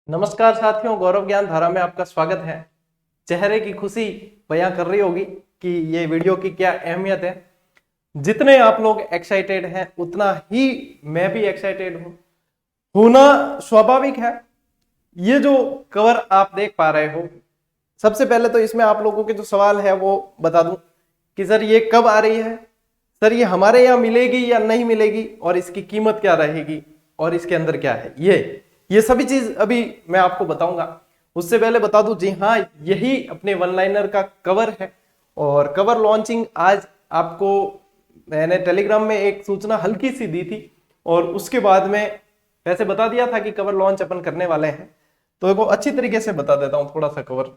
नमस्कार साथियों, गौरव ज्ञान धारा में आपका स्वागत है। चेहरे की खुशी बयां कर रही होगी कि ये वीडियो की क्या अहमियत है। जितने आप लोग एक्साइटेड हैं उतना ही मैं भी एक्साइटेड हूं। होना स्वाभाविक है। ये जो कवर आप देख पा रहे हो, सबसे पहले तो इसमें आप लोगों के जो सवाल है वो बता दूं कि सर ये कब आ रही है, सर ये हमारे यहाँ मिलेगी या नहीं मिलेगी, और इसकी कीमत क्या रहेगी, और इसके अंदर क्या है। ये सभी चीज अभी मैं आपको बताऊंगा। उससे पहले बता दूं, जी हाँ, यही अपने वन लाइनर का कवर है और कवर लॉन्चिंग आज आपको मैंने टेलीग्राम में एक सूचना हल्की सी दी थी और उसके बाद में वैसे बता दिया था कि कवर लॉन्च अपन करने वाले हैं। तो देखो अच्छी तरीके से बता देता हूं थोड़ा सा कवर।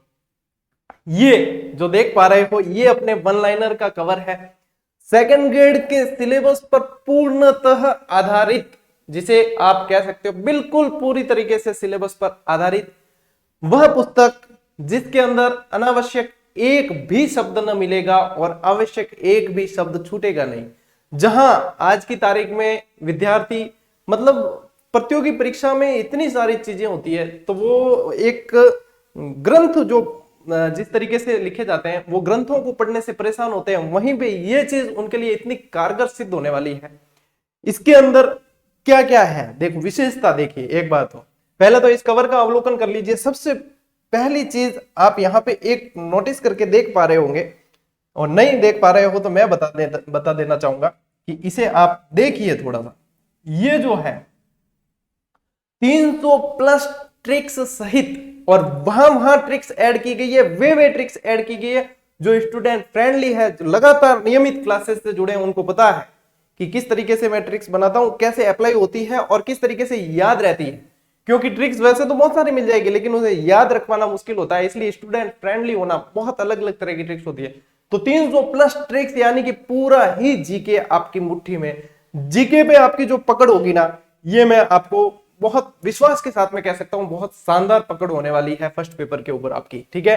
ये जो देख पा रहे हो ये अपने वन लाइनर का कवर है, सेकंड ग्रेड के सिलेबस पर पूर्णतः आधारित, जिसे आप कह सकते हो बिल्कुल पूरी तरीके से सिलेबस पर आधारित वह पुस्तक जिसके अंदर अनावश्यक एक भी शब्द न मिलेगा और आवश्यक एक भी शब्द छूटेगा नहीं। जहां आज की तारीख में विद्यार्थी मतलब प्रतियोगी परीक्षा में इतनी सारी चीजें होती है, तो वो एक ग्रंथ जो जिस तरीके से लिखे जाते हैं वो ग्रंथों को पढ़ने से परेशान होते हैं, वहीं पे ये चीज उनके लिए इतनी कारगर सिद्ध होने वाली है। इसके अंदर क्या क्या है देखो, विशेषता देखिए। एक बात हो, पहले तो इस कवर का अवलोकन कर लीजिए। सबसे पहली चीज आप यहाँ पे एक नोटिस करके देख पा रहे होंगे, और नहीं देख पा रहे हो तो मैं बता देना चाहूंगा कि इसे आप देखिए थोड़ा सा। ये जो है 300 प्लस ट्रिक्स सहित, और वहां ट्रिक्स ऐड की गई है, वे ट्रिक्स ऐड की गई है जो स्टूडेंट फ्रेंडली है, जो लगातार नियमित क्लासेस से जुड़े हैं, उनको पता है कि किस तरीके से मैं ट्रिक्स बनाता हूं, कैसे अप्लाई होती है और किस तरीके से याद रहती है। क्योंकि ट्रिक्स वैसे तो बहुत सारी मिल जाएगी लेकिन उसे याद रखवाना मुश्किल होता है, इसलिए स्टूडेंट फ्रेंडली होना, बहुत अलग अलग तरह की ट्रिक्स होती है। तो 300 प्लस ट्रिक्स यानी कि पूरा ही जीके आपकी मुट्ठी में। जीके पे आपकी जो पकड़ होगी ना, ये मैं आपको बहुत विश्वास के साथ में कह सकता हूं बहुत शानदार पकड़ होने वाली है फर्स्ट पेपर के ऊपर आपकी। ठीक है,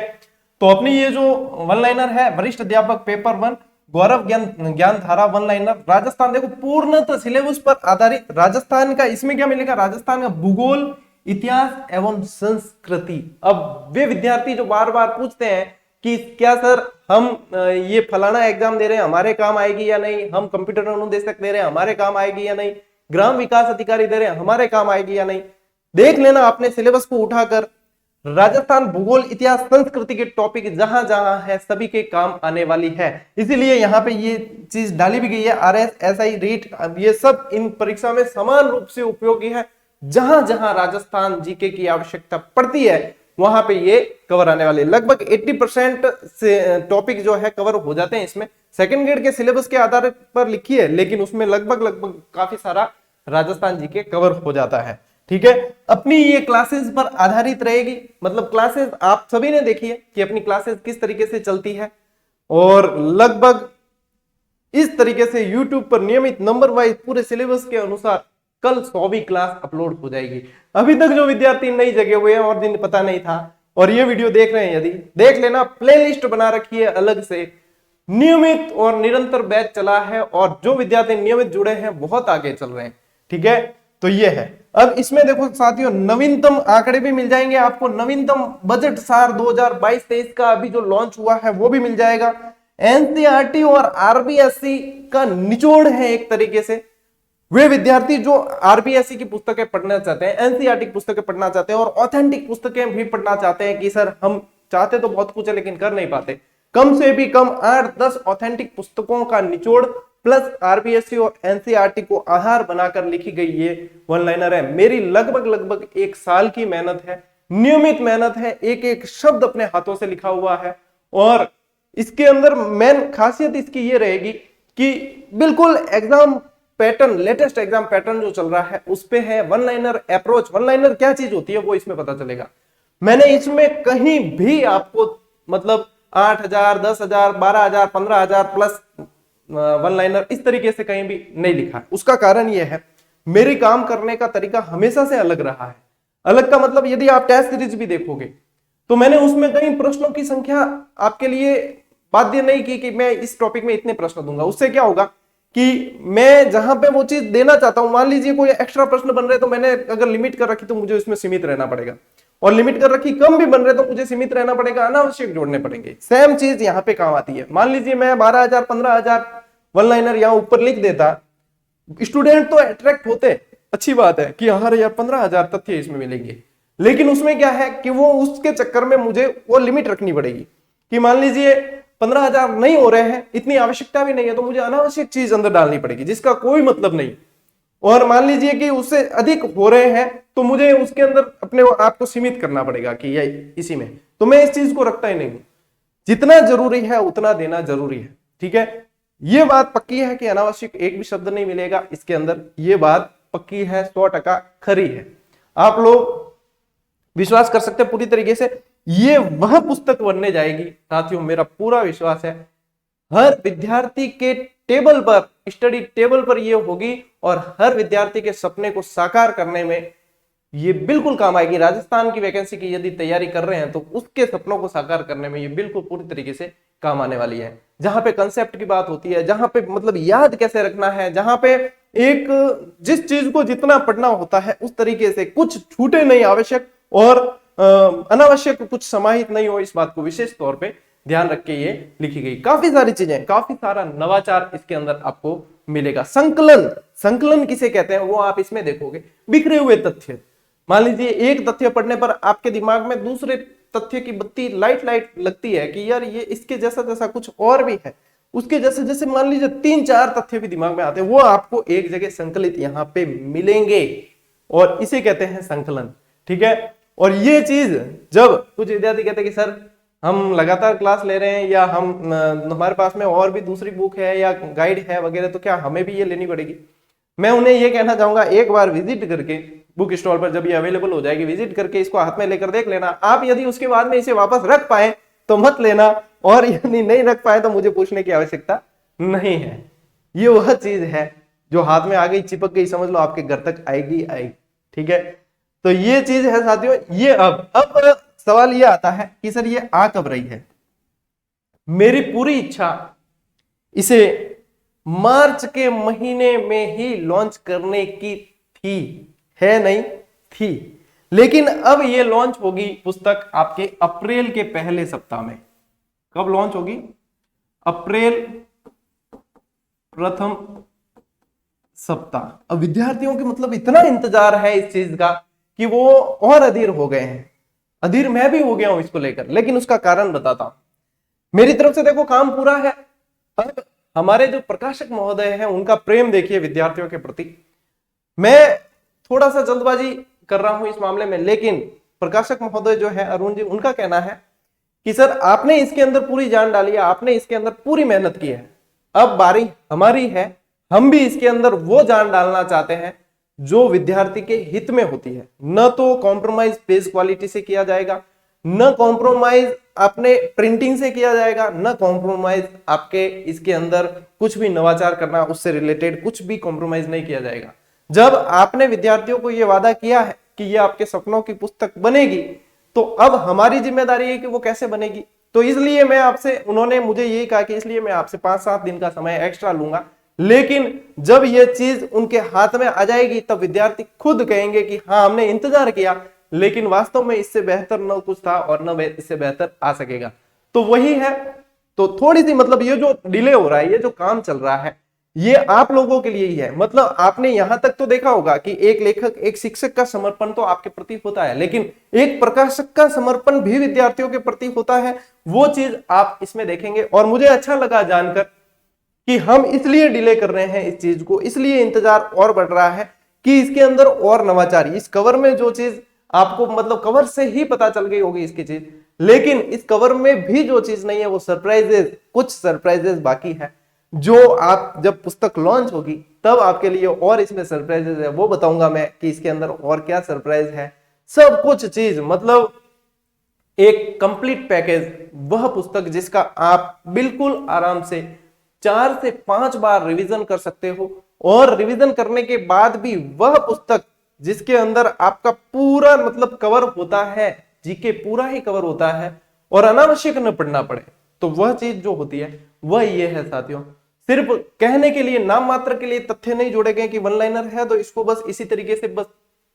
तो अपनी ये जो वन लाइनर है, वरिष्ठ अध्यापक पेपर 1 गौरव ज्ञान धारा वन लाइनर राजस्थान, देखो पूर्णतः सिलेबस पर आधारित राजस्थान का। इसमें क्या मिलेगा? राजस्थान का भूगोल, इतिहास एवं संस्कृति। अब वे विद्यार्थी जो बार बार पूछते हैं कि क्या सर हम ये फलाना एग्जाम दे रहे हैं, हमारे काम आएगी या नहीं, हम कंप्यूटर अनुदेशक दे रहे हैं, हमारे काम आएगी या नहीं, ग्राम विकास अधिकारी दे रहे हैं, हमारे काम आएगी या नहीं। देख लेना आपने सिलेबस को उठाकर, राजस्थान भूगोल, इतिहास, संस्कृति के टॉपिक जहां जहां है सभी के काम आने वाली है। इसीलिए यहाँ पे ये चीज डाली भी गई है। आरएस, एसआई, रीट, ये सब इन परीक्षा में समान रूप से उपयोगी है। जहां जहां राजस्थान जीके की आवश्यकता पड़ती है वहां पे ये कवर आने वाले। लगभग 80% से टॉपिक जो है कवर हो जाते हैं इसमें। सेकंड ग्रेड के सिलेबस के आधार पर लिखी है लेकिन उसमें लगभग काफी सारा राजस्थान जीके कवर हो जाता है। ठीक है, अपनी ये क्लासेस पर आधारित रहेगी। मतलब क्लासेस आप सभी ने देखी है कि अपनी क्लासेस किस तरीके से चलती है, और लगभग इस तरीके से YouTube पर नियमित नंबर वाइज पूरे सिलेबस के अनुसार कल 100वीं क्लास अपलोड हो जाएगी। अभी तक जो विद्यार्थी नई जगे हुए हैं और जिन्हें पता नहीं था और ये वीडियो देख रहे हैं, यदि देख लेना, प्लेलिस्ट बना रखी है अलग से, नियमित और निरंतर बैच चला है और जो विद्यार्थी नियमित जुड़े हैं बहुत आगे चल रहे हैं। ठीक है, तो ये है। अब इसमें देखो साथियों, नवीनतम आंकड़े भी मिल जाएंगे आपको। नवीनतम बजट सार 2022-23 का अभी जो लॉन्च हुआ है वो भी मिल जाएगा। एनसीईआरटी और आरबीएससी का निचोड़ है एक तरीके से। वे विद्यार्थी जो आरबीएससी की पुस्तकें पढ़ना चाहते हैं, एनसीईआरटी की पुस्तकें पढ़ना चाहते हैं और ऑथेंटिक पुस्तकें भी पढ़ना चाहते हैं कि सर हम चाहते तो बहुत कुछ है लेकिन कर नहीं पाते, कम से भी कम 8-10 ऑथेंटिक पुस्तकों का निचोड़ प्लस आरबीएससी और एनसीईआरटी को आधार बनाकर लिखी गई ये वन लाइनर है। मेरी लगभग 1 साल की मेहनत है, नियमित मेहनत है, एक एक शब्द अपने हाथों से लिखा हुआ है। और इसके अंदर मेन खासियत इसकी ये रहेगी कि बिल्कुल exam pattern, latest exam pattern जो चल रहा है उस पे है one liner approach. One liner क्या चीज होती है वो इसमें पता चलेगा। मैंने इसमें कहीं भी आपको मतलब 8,000, 10,000, 12,000, 15,000 प्लस वन लाइनर इस तरीके से कहीं भी नहीं लिखा है। उसका कारण यह है मेरी काम करने का तरीका हमेशा से अलग रहा है। अलग का मतलब यदि आप टेस्ट सीरीज भी देखोगे तो मैंने उसमें कई प्रश्नों की संख्या आपके लिए बाध्य नहीं की कि मैं इस टॉपिक में इतने प्रश्न दूंगा। उससे क्या होगा कि मैं जहां पे वो चीज देना चाहता हूं, मान लीजिए कोई एक्स्ट्रा प्रश्न बन रहे तो मैंने अगर लिमिट कर रखी तो मुझे उसमें सीमित रहना पड़ेगा। और लिमिट कर रखी, कम भी बन रहे तो मुझे सीमित रहना पड़ेगा, अनावश्यक जोड़ने पड़ेंगे। सेम चीज यहाँ पे काम आती है। मान लीजिए मैं 12,000 15,000 वन लाइनर यहाँ ऊपर लिख देता, स्टूडेंट तो अट्रैक्ट होते, अच्छी बात है कि अरे यार 15,000 तथ्य इसमें मिलेंगे, लेकिन उसमें क्या है कि वो उसके चक्कर में मुझे वो लिमिट रखनी पड़ेगी कि मान लीजिए 15,000 नहीं हो रहे हैं, इतनी आवश्यकता भी नहीं है, तो मुझे अनावश्यक चीज अंदर डालनी पड़ेगी जिसका कोई मतलब नहीं। और मान लीजिए कि उससे अधिक हो रहे हैं तो मुझे उसके अंदर अपने आप को सीमित करना पड़ेगा कि ये इसी में, तो मैं इस चीज को रखता ही नहीं हूं। जितना जरूरी है उतना देना जरूरी है, ठीक है। ये बात पक्की है कि अनावश्यक एक भी शब्द नहीं मिलेगा इसके अंदर, ये बात पक्की है, 100% खरी है। आप लोग विश्वास कर सकते हैं पूरी तरीके से, ये वह पुस्तक बनने जाएगी साथियों, मेरा पूरा विश्वास है। हर विद्यार्थी के टेबल पर, स्टडी टेबल पर ये होगी और हर विद्यार्थी के सपने को साकार करने में ये बिल्कुल काम आएगी। राजस्थान की वैकेंसी की यदि तैयारी कर रहे हैं तो उसके सपनों को साकार करने में ये बिल्कुल पूरी तरीके से काम आने वाली है। जहां पे कंसेप्ट की बात होती है, जहां पे मतलब याद कैसे रखना है, जहां पे एक जिस चीज को जितना पढ़ना होता है उस तरीके से, कुछ छूटे नहीं आवश्यक और अनावश्यक कुछ समाहित नहीं हो, इस बात को विशेष तौर पे ध्यान रख के ये लिखी गई। काफी सारी चीजें, काफी सारा नवाचार इसके अंदर आपको मिलेगा। संकलन, संकलन किसे कहते हैं वो आप इसमें देखोगे। बिखरे हुए तथ्य, मान लीजिए एक तथ्य पढ़ने पर आपके दिमाग में दूसरे तथ्य की बत्ती लाइट लाइट लगती है कि यार ये इसके जैसा जैसा कुछ और भी है, उसके जैसे जैसे मान लीजिए 3-4 तथ्य भी दिमाग में आते हैं, वो आपको एक जगह संकलित यहाँ पे मिलेंगे और इसे कहते हैं संकलन, ठीक है। और ये चीज जब कुछ विद्यार्थी कहते हैं कि सर हम लगातार क्लास ले रहे हैं या हम हमारे पास में और भी दूसरी बुक है या गाइड है वगैरह, तो क्या हमें भी ये लेनी पड़ेगी? मैं उन्हें ये कहना चाहूंगा, एक बार विजिट करके बुक स्टॉल पर जब ये अवेलेबल हो जाएगी, विजिट करके इसको हाथ में लेकर देख लेना। आप यदि उसके बाद में इसे वापस रख पाए तो मत लेना, और यदि नहीं रख पाए तो मुझे पूछने की आवश्यकता नहीं है। ये वह चीज है जो हाथ में आ गई, चिपक गई, समझ लो आपके घर तक आएगी आएगी, ठीक है। तो ये चीज है साथियों। ये अब सवाल ये आता है कि सर ये आ कब रही है? मेरी पूरी इच्छा इसे मार्च के महीने में ही लॉन्च करने की थी, है नहीं थी, लेकिन अब ये लॉन्च होगी पुस्तक आपके अप्रैल के पहले सप्ताह में। कब लॉन्च होगी? अप्रैल प्रथम सप्ताह। अब विद्यार्थियों के मतलब इतना इंतजार है इस चीज का कि वो और अधीर हो गए हैं। अधीर मैं भी हो गया हूं इसको लेकर, लेकिन उसका कारण बताता हूं। मेरी तरफ से देखो काम पूरा है। अब हमारे जो प्रकाशक महोदय हैं उनका प्रेम देखिए विद्यार्थियों के प्रति। मैं थोड़ा सा जल्दबाजी कर रहा हूं इस मामले में, लेकिन प्रकाशक महोदय जो है अरुण जी, उनका कहना है कि सर आपने इसके अंदर पूरी जान डाली है, आपने इसके अंदर पूरी मेहनत की है, अब बारी हमारी है, हम भी इसके अंदर वो जान डालना चाहते हैं जो विद्यार्थी के हित में होती है। न तो कॉम्प्रोमाइज पेज क्वालिटी से किया जाएगा, न कॉम्प्रोमाइज अपने प्रिंटिंग से किया जाएगा, न कॉम्प्रोमाइज आपके इसके अंदर कुछ भी नवाचार करना, उससे रिलेटेड कुछ भी कॉम्प्रोमाइज नहीं किया जाएगा। जब आपने विद्यार्थियों को यह वादा किया है कि यह आपके सपनों की पुस्तक बनेगी, तो अब हमारी जिम्मेदारी है कि वो कैसे बनेगी। तो इसलिए मैं आपसे, उन्होंने मुझे यही कहा कि इसलिए मैं आपसे 5-7 दिन का समय एक्स्ट्रा लूंगा, लेकिन जब यह चीज उनके हाथ में आ जाएगी तब विद्यार्थी खुद कहेंगे कि हाँ हमने इंतजार किया, लेकिन वास्तव में इससे बेहतर न कुछ था और न इससे बेहतर आ सकेगा। तो वही है। तो थोड़ी सी मतलब ये जो डिले हो रहा है, ये जो काम चल रहा है, ये आप लोगों के लिए ही है। मतलब आपने यहां तक तो देखा होगा कि एक लेखक, एक शिक्षक का समर्पण तो आपके प्रति होता है, लेकिन एक प्रकाशक का समर्पण भी विद्यार्थियों के प्रति होता है। वो चीज आप इसमें देखेंगे। और मुझे अच्छा लगा जानकर कि हम इसलिए डिले कर रहे हैं इस चीज को, इसलिए इंतजार और बढ़ रहा है कि इसके अंदर और नवाचार, इस कवर में जो चीज आपको मतलब कवर से ही पता चल गई होगी इसकी चीज, लेकिन इस कवर में भी जो चीज नहीं है वो सरप्राइजेस, कुछ सरप्राइजेस बाकी है, जो आप जब पुस्तक लॉन्च होगी तब आपके लिए और इसमें सरप्राइजेस है, वो बताऊंगा मैं कि इसके अंदर और क्या सरप्राइज है। सब कुछ चीज मतलब एक कंप्लीट पैकेज, वह पुस्तक जिसका आप बिल्कुल आराम से 4 से 5 बार रिवीजन कर सकते हो, और रिवीजन करने के बाद भी वह पुस्तक जिसके अंदर आपका पूरा मतलब कवर होता है, जीके पूरा ही कवर होता है और अनावश्यक न पढ़ना पड़े, तो वह चीज जो होती है वह ये है साथियों। सिर्फ कहने के लिए, नाम मात्र के लिए तथ्य नहीं जोड़े गए कि वन लाइनर है तो इसको बस इसी तरीके से बस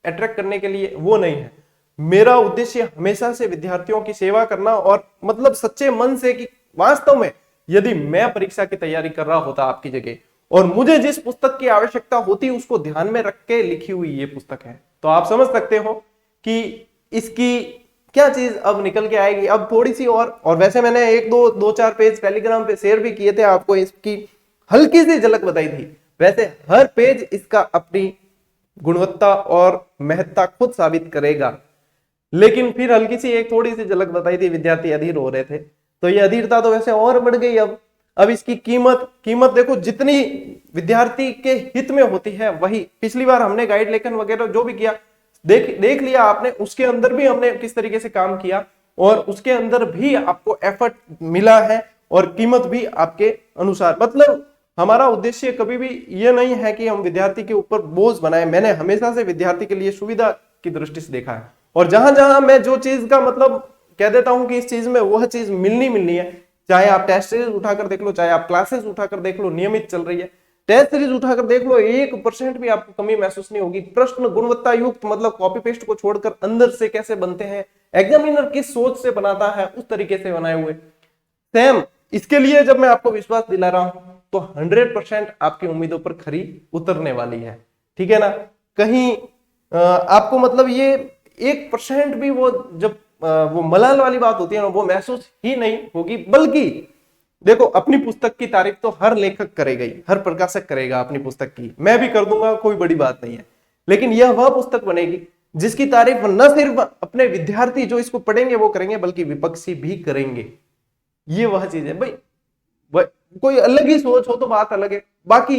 अट्रैक्ट करने के लिए, वो नहीं है। मेरा उद्देश्य हमेशा से विद्यार्थियों की सेवा करना और मतलब सच्चे मन से कि वास्तव में यदि मैं परीक्षा की तैयारी कर रहा होता आपकी जगह और मुझे जिस पुस्तक की आवश्यकता होती उसको ध्यान में रख के लिखी हुई ये पुस्तक है, तो आप समझ सकते हो कि इसकी क्या चीज अब निकल के आएगी। अब थोड़ी सी और वैसे मैंने एक दो चार पेज टेलीग्राम पे शेयर भी किए थे, आपको इसकी हल्की सी झलक बताई थी। वैसे हर पेज इसका अपनी गुणवत्ता और महत्ता खुद साबित करेगा, लेकिन फिर हल्की सी एक थोड़ी सी झलक बताई थी, विद्यार्थी अधीर हो रहे थे, तो ये अधीरता तो वैसे और बढ़ गई। अब इसकी कीमत देखो, जितनी विद्यार्थी के हित में होती है वही, पिछली बार हमने गाइड लेखन वगैरह जो भी किया देख लिया आपने, उसके अंदर भी हमने किस तरीके से काम किया और उसके अंदर भी आपको एफर्ट मिला है और कीमत भी आपके अनुसार। मतलब हमारा उद्देश्य कभी भी ये नहीं है कि हम विद्यार्थी के ऊपर बोझ बनाए। मैंने हमेशा से विद्यार्थी के लिए सुविधा की दृष्टि से देखा है, और जहां जहां मैं जो चीज का मतलब कह देता हूं कि इस चीज में वह चीज मिलनी है, चाहे आप टेस्ट सीरीज उठाकर देख लो, चाहे आप क्लासेस उठाकर देख लो, नियमित चल रही है, टेस्ट सीरीज उठाकर देख लो, 1% भी आपको कमी महसूस नहीं होगी। प्रश्न गुणवत्ता युक्त, मतलब कॉपी पेस्ट को छोड़कर अंदर से कैसे बनते हैं, एग्जामिनर किस सोच से बनाता है उस तरीके से बनाए हुए सेम। इसके लिए जब मैं आपको विश्वास दिला रहा हूं तो 100% आपकी उम्मीदों पर खरी उतरने वाली है, ठीक है ना। कहीं आपको मतलब ये 1% भी वो जब वो मलाल वाली बात होती है ना, वो महसूस ही नहीं होगी। बल्कि देखो, अपनी पुस्तक की तारीफ तो हर लेखक करेगा ही, हर प्रकाशक करेगा अपनी पुस्तक की, मैं भी कर दूंगा, कोई बड़ी बात नहीं है। लेकिन यह वह पुस्तक बनेगी जिसकी तारीफ न सिर्फ अपने विद्यार्थी जो इसको पढ़ेंगे वो करेंगे, बल्कि विपक्षी भी करेंगे। ये वह चीज है भाई, कोई अलग ही सोच हो तो बात अलग है, बाकी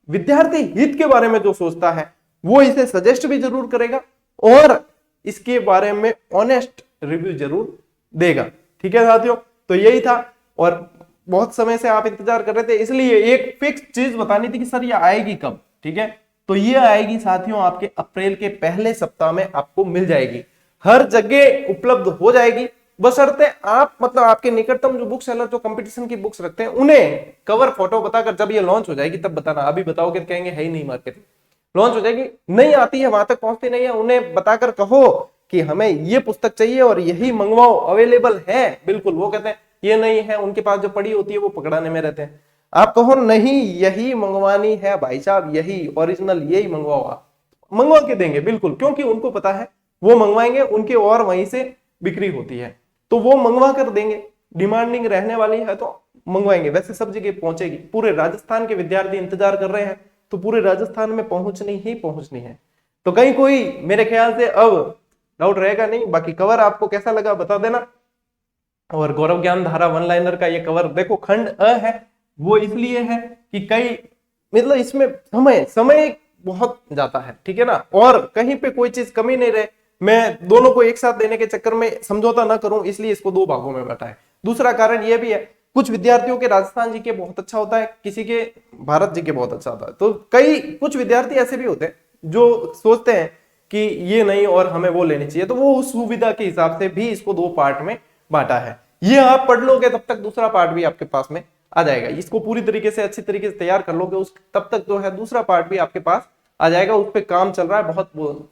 विद्यार्थी हित के बारे में जो सोचता है वो इसे सजेस्ट भी जरूर करेगा और इसके बारे में ऑनेस्ट रिव्यू जरूर देगा, ठीक है साथियों। तो यही था, और बहुत समय से आप इंतजार कर रहे थे, इसलिए एक फिक्स चीज बतानी थी कि सर ये आएगी कब, ठीक है। तो ये आएगी साथियों आपके अप्रैल के पहले सप्ताह में आपको मिल जाएगी, हर जगह उपलब्ध हो जाएगी, बशर्ते आप मतलब आपके निकटतम जो बुक सेलर जो कंपटीशन की बुक्स रखते हैं उन्हें कवर फोटो बताकर जब ये लॉन्च हो जाएगी तब बताना। अभी बताओगे कहेंगे है ही नहीं मार्केट, लॉन्च हो जाएगी, नहीं आती है, वहां तक पहुंचती नहीं है, उन्हें बताकर कहो कि हमें ये पुस्तक चाहिए और यही मंगवाओ, अवेलेबल है, बिल्कुल। वो कहते हैं ये नहीं है, उनके पास जो पड़ी होती है वो पकड़ाने में रहते हैं। आप कहो नहीं यही मंगवानी है भाई साहब, यही ओरिजिनल यही मंगवाओ, आप मंगवा के देंगे बिल्कुल, क्योंकि उनको पता है वो मंगवाएंगे, उनके और वहीं से बिक्री होती है, तो वो मंगवा कर देंगे। डिमांडिंग रहने वाली है तो मंगवाएंगे, वैसे सब जगह पहुंचेगी। पूरे राजस्थान के विद्यार्थी इंतजार कर रहे हैं, तो पूरे राजस्थान में पहुंचनी ही पहुंचनी है। तो कहीं कोई मेरे ख्याल से अब डाउट रहेगा नहीं। बाकी कवर आपको कैसा लगा बता देना। और गौरव ज्ञान धारा वन लाइनर का ये कवर देखो, खंड अ है, वो इसलिए है कि कई मतलब इसमें समय बहुत जाता है, ठीक है ना, और कहीं पे कोई चीज कमी नहीं रहे। मैं दोनों को एक साथ देने के चक्कर में समझौता ना करूं, इसलिए इसको 2 भागों में बांटा है। दूसरा कारण यह भी है, कुछ विद्यार्थियों के राजस्थान जी के बहुत अच्छा होता है, किसी के भारत जी के बहुत अच्छा होता है, तो कुछ विद्यार्थी ऐसे भी होते हैं जो सोचते हैं कि ये नहीं और हमें वो लेनी चाहिए, तो वो उस सुविधा के हिसाब से भी इसको 2 पार्ट में बांटा है। ये आप पढ़ लोगे तब तक दूसरा पार्ट भी आपके पास में आ जाएगा, इसको पूरी तरीके से अच्छी तरीके से तैयार कर लोगे उस तब तक जो है दूसरा पार्ट भी आपके पास आ जाएगा। उस पर काम चल रहा है, बहुत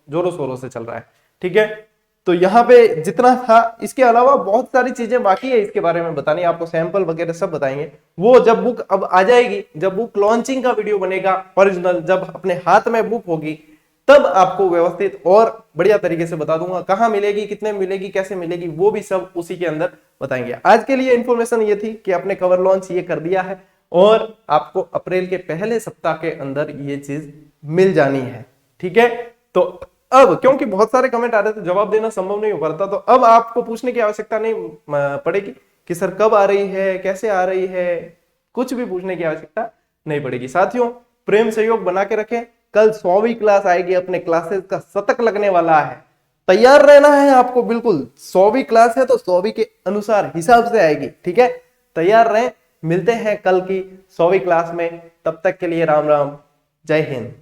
जोरों शोरों से चल रहा है, ठीक है। तो यहाँ पे जितना था, इसके अलावा बहुत सारी चीजें बाकी है इसके बारे में बतानी, आपको सैंपल वगैरह सब बताएंगे। वो जब बुक अब आ जाएगी, जब बुक लॉन्चिंग का वीडियो बनेगा ओरिजिनल, जब अपने हाथ में बुक होगी, तब आपको व्यवस्थित और बढ़िया तरीके से बता दूंगा कहाँ मिलेगी, कितने मिलेगी, कैसे मिलेगी, वो भी सब उसी के अंदर बताएंगे। आज के लिए इंफॉर्मेशन ये थी कि अपने कवर लॉन्च ये कर दिया है और आपको अप्रैल के पहले सप्ताह के अंदर ये चीज मिल जानी है, ठीक है। तो अब क्योंकि बहुत सारे कमेंट आ रहे थे, जवाब देना संभव नहीं हो पाता, तो अब आपको पूछने की आवश्यकता नहीं पड़ेगी कि सर कब आ रही है, कैसे आ रही है, कुछ भी पूछने की आवश्यकता नहीं पड़ेगी। साथियों, प्रेम सहयोग बना के रखें, कल 100वीं क्लास आएगी, अपने क्लासेस का शतक लगने वाला है, तैयार रहना है आपको बिल्कुल। 100वीं क्लास है तो 100वीं के अनुसार हिसाब से आएगी, ठीक है, तैयार रहें। मिलते हैं कल की 100वीं क्लास में, तब तक के लिए राम राम, जय हिंद।